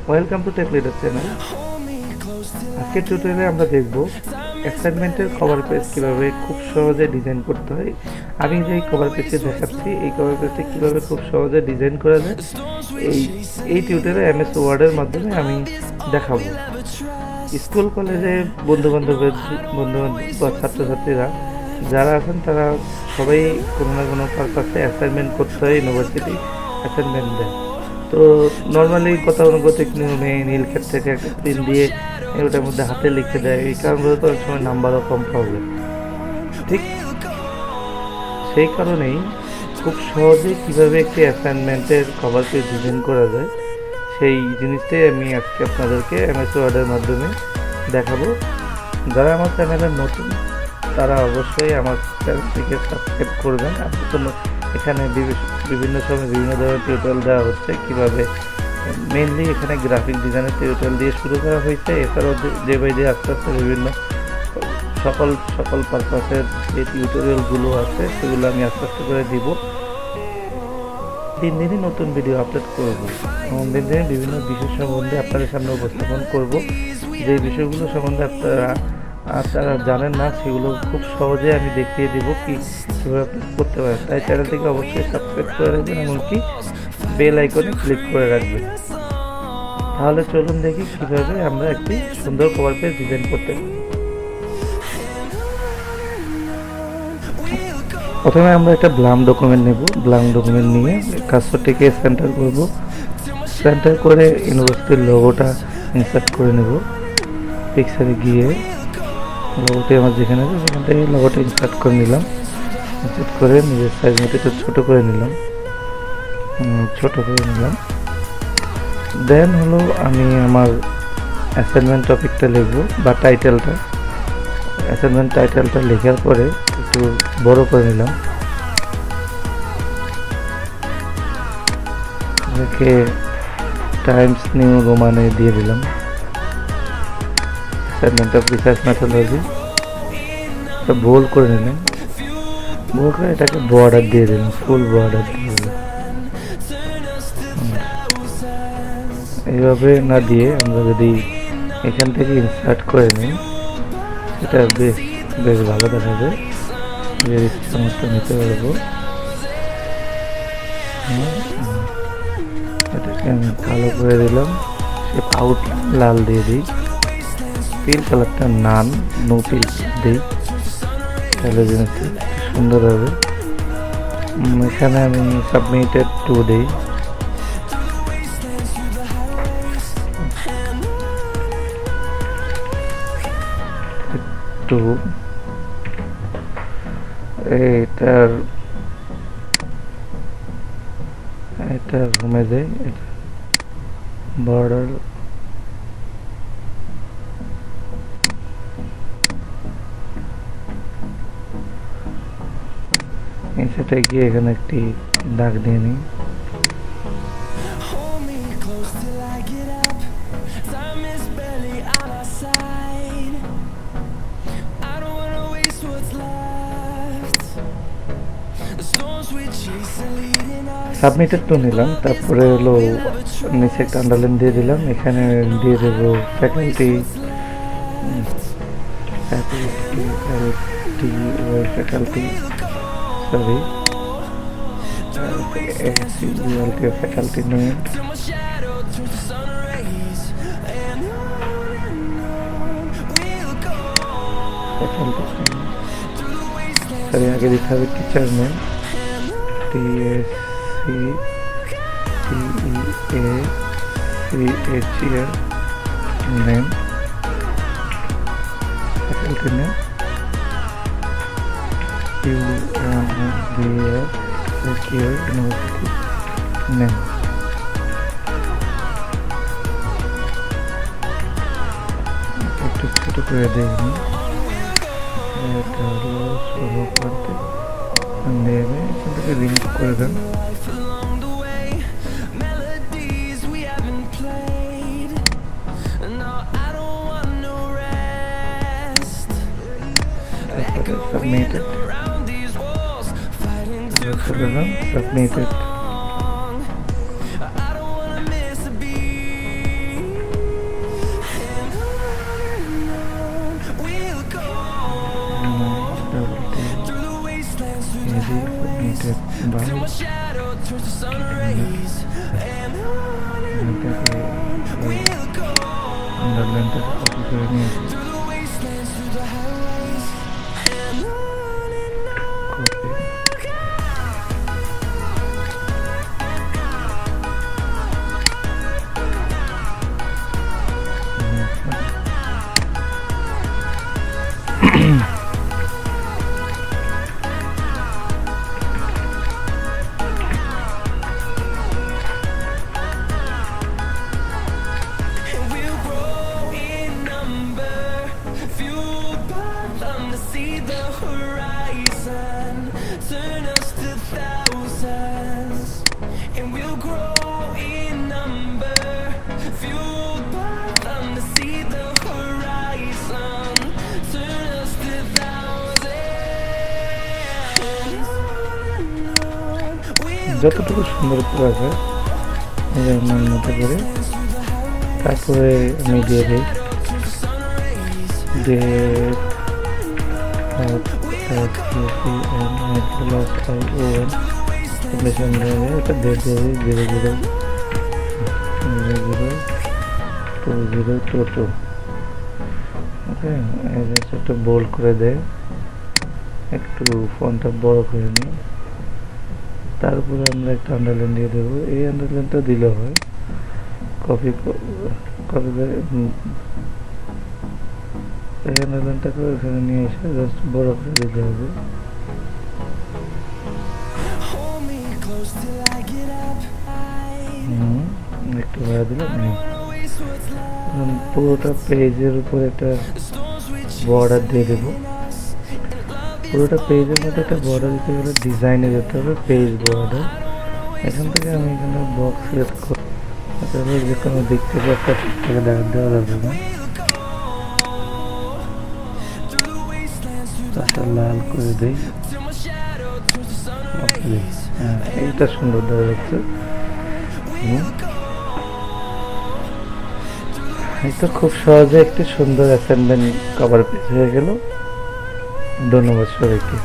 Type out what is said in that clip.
Welcome to টেকলিডার channel. আজকের টিউটোরিয়ালে আমরা দেখব অ্যাসাইনমেন্টের কভার পেজ কীভাবে খুব সহজে ডিজাইন করতে হয়। আমি যেই কভার পেজটি দেখাচ্ছি এই কভার পেজটি কীভাবে খুব সহজে ডিজাইন করা যায় এই টিউটোরিয়ালে এমএস ওয়ার্ডের মাধ্যমে আমি দেখাবো। স্কুল কলেজে বন্ধুবান্ধব বা ছাত্রছাত্রীরা যারা আছেন তারা সবাই কোনো না কোনো পারপাসে অ্যাসাইনমেন্ট করতে হয়, ইউনিভার্সিটি অ্যাসাইনমেন্ট দেয়। তো নর্মালি গতানুগতিক নিয়মে নীলক্ষেত থেকে একটা পেন দিয়ে ওটার মধ্যে হাতে লিখে দেয়, এই কারণগুলোতে অনেক সময় নাম্বারও কম প্রবলেম। ঠিক সেই কারণেই খুব সহজে কীভাবে একটি অ্যাসাইনমেন্টের কভার পেজ ডিজাইন করা যায় সেই জিনিসটাই আমি আজকে আপনাদেরকে এমএস ওয়ার্ডের মাধ্যমে দেখাবো। যারা আমার চ্যানেলে নতুন তারা অবশ্যই আমার চ্যানেলটিকে সাবস্ক্রাইব করবেন। আপনার জন্য এখানে বিভিন্ন সময় বিভিন্ন ধরনের টিউটোরিয়াল দেওয়া হচ্ছে, কীভাবে মেনলি এখানে গ্রাফিক ডিজাইনের টিউটোরিয়াল দিয়ে শুরু করা হয়েছে। এছাড়াও ডে বাই ডে আস্তে আস্তে বিভিন্ন সকল পারপাসের যে টিউটোরিয়ালগুলো আছে সেগুলো আমি আস্তে আস্তে করে দিব। দিন দিনই নতুন ভিডিও আপলোড করব এবং দিন দিনে বিভিন্ন বিষয় সম্বন্ধে আপনাদের সামনে উপস্থাপন করব। যে বিষয়গুলো সম্বন্ধে আপনারা জানেন না সেগুলো খুব সহজে আমি দেখিয়ে দেব কীভাবে আপনি করতে পারেন। তাই চ্যানেলটিকে অবশ্যই সাবস্ক্রাইব করে রাখবেন, এমনকি বেল আইকনে ক্লিক করে রাখবেন। তাহলে চলুন দেখি কীভাবে আমরা একটি সুন্দর কভার পেজ ডিজাইন করতে পারি। প্রথমে আমরা একটা ব্ল্যাঙ্ক ডকুমেন্ট নেব। ব্ল্যাঙ্ক ডকুমেন্ট নিয়ে কার্সরটিকে সেন্টার করব। সেন্টার করে ইউনিভার্সিটির লোগোটা ইনসার্ট করে নেব। পিকচারে গিয়ে লোগোটি আমার যেখানে আছে সেখান থেকে লোগোটা ইনসার্ট করে নিলাম। ইনসার্ট করে নিজের সাইজ মতো একটু ছোটো করে নিলাম। দেন হলো আমি আমার অ্যাসাইনমেন্ট টপিকটা লিখব বা টাইটেলটা। অ্যাসাইনমেন্ট টাইটেলটা লেখার পরে একটু বড় করে নিলাম, রেখে টাইমস নিউ রোমানে দিয়ে দিলাম। Assignment of research methodology bold করে নিলাম। বোল্ড করে এটাকে বর্ডার দিয়ে দিলাম, ফুল বর্ডার দিয়ে দিলাম। এইভাবে না দিয়ে আমরা যদি এখান থেকে ইনসার্ট করে নিই সেটা বেশ ভালো দেখাবে। সমস্ত নিতে পারবো। এটাকে আমি কালো করে দিলাম, সে আউট লাল দিয়ে দিই। পিল কালারটা নো পিল দিই, তাহলে জিনিসটা সুন্দর হবে। এখানে আমি সাবমিটেড টু দিই। এটা ঘুমে যায়, এটা বর্ডার সেটা গিয়ে এখানে একটি দাগ দিয়ে নিই। সাবমিটেড তো নিলাম, তারপরে হলো নিচে একটা আন্ডারলাইন দিয়ে দিলাম। এখানে দিয়ে দেবো ফ্যাকাল্টি ফ্যাকাল্টি নেম। আগে দিতে হবে teacher name, TSCTEACHER name, faculty name university name. একটু ছোটো করে দেখুন, এটা হলো ষোলো করতে নেমে এখান থেকে লিঙ্ক করে দেন। Submitted. Submitted. বাই আন্ডারলাইনটাকে কপি করে নিয়ে আসি, কপি যতটুকু সুন্দর করা যায় আমার মতো করে। তারপরে আমি দিয়ে দিই এটা দিয়ে দিই 002022। ওকে, একটু বোল্ড করে দেয়, একটু ফন্টটা বড় করে নিই। তারপরে আমরা একটা আন্ডারলাইন দিয়ে দেবো, এই আন্ডারলাইনটা দিলে হয়। কপি করে এই আন্ডারলাইনটাকে এখানে নিয়ে এসে জাস্ট বড় করে দিতে হবে। একটু ভাড়া দিলাম। পুরোটা পেজের উপর একটা বর্ডার দিয়ে দেবো। পুরোটা পেজের মধ্যে একটা বর্ডার দিতে গেলে ডিজাইনে যেতে হবে, পেজ বর্ডার। এখান থেকে আমি এখানে বক্স সিলেক্ট করি, তাহলে যে কোনো দিক থেকে একটা থেকে দেওয়া যাবে না। তারপর লাল করে দিই, হ্যাঁ এইটা সুন্দর দেখা যাচ্ছে। এটা খুব সহজে একটি সুন্দর অ্যাসাইনমেন্ট কভার পেজ হয়ে গেল। ধন্যবাদ সবাইকে।